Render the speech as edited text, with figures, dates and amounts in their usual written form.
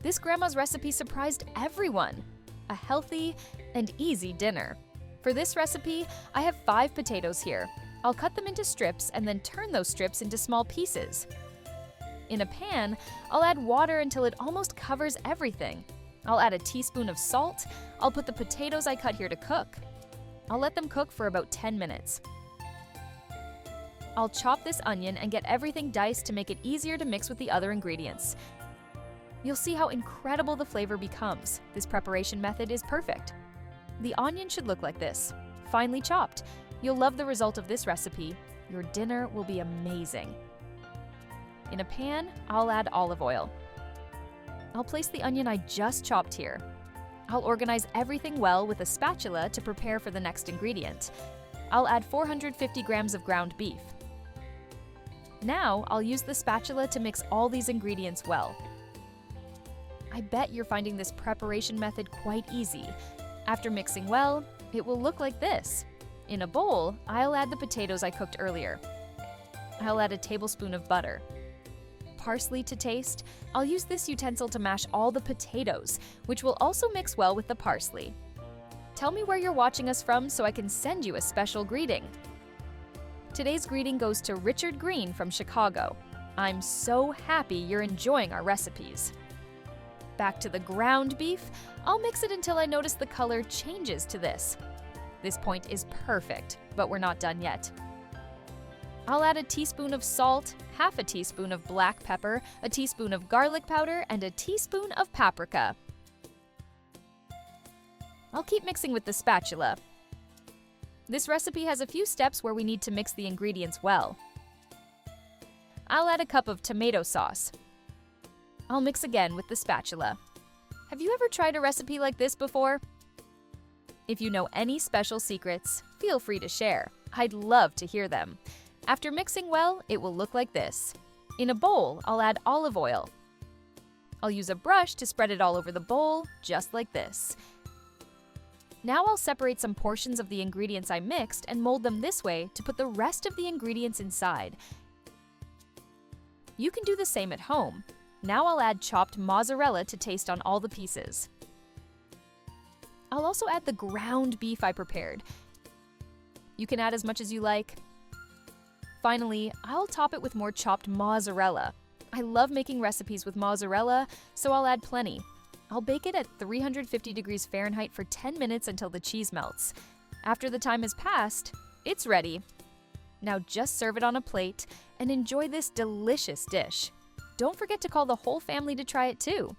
This grandma's recipe surprised everyone. A healthy and easy dinner. For this recipe, I have 5 potatoes here. I'll cut them into strips and then turn those strips into small pieces. In a pan, I'll add water until it almost covers everything. I'll add a teaspoon of salt. I'll put the potatoes I cut here to cook. I'll let them cook for about 10 minutes. I'll chop this onion and get everything diced to make it easier to mix with the other ingredients. You'll see how incredible the flavor becomes. This preparation method is perfect. The onion should look like this, finely chopped. You'll love the result of this recipe. Your dinner will be amazing. In a pan, I'll add olive oil. I'll place the onion I just chopped here. I'll organize everything well with a spatula to prepare for the next ingredient. I'll add 450 grams of ground beef. Now, I'll use the spatula to mix all these ingredients well. I bet you're finding this preparation method quite easy. After mixing well, it will look like this. In a bowl, I'll add the potatoes I cooked earlier. I'll add a tablespoon of butter. Parsley to taste. I'll use this utensil to mash all the potatoes, which will also mix well with the parsley. Tell me where you're watching us from so I can send you a special greeting. Today's greeting goes to Richard Green from Chicago. I'm so happy you're enjoying our recipes. Back to the ground beef, I'll mix it until I notice the color changes to this. This point is perfect, but we're not done yet. I'll add a teaspoon of salt, half a teaspoon of black pepper, a teaspoon of garlic powder, and a teaspoon of paprika. I'll keep mixing with the spatula. This recipe has a few steps where we need to mix the ingredients well. I'll add a cup of tomato sauce. I'll mix again with the spatula. Have you ever tried a recipe like this before? If you know any special secrets, feel free to share. I'd love to hear them. After mixing well, it will look like this. In a bowl, I'll add olive oil. I'll use a brush to spread it all over the bowl, just like this. Now I'll separate some portions of the ingredients I mixed and mold them this way to put the rest of the ingredients inside. You can do the same at home. Now I'll add chopped mozzarella to taste on all the pieces. I'll also add the ground beef I prepared. You can add as much as you like. Finally, I'll top it with more chopped mozzarella. I love making recipes with mozzarella, so I'll add plenty. I'll bake it at 350 degrees Fahrenheit for 10 minutes until the cheese melts. After the time has passed, it's ready. Now just serve it on a plate and enjoy this delicious dish. Don't forget to call the whole family to try it too.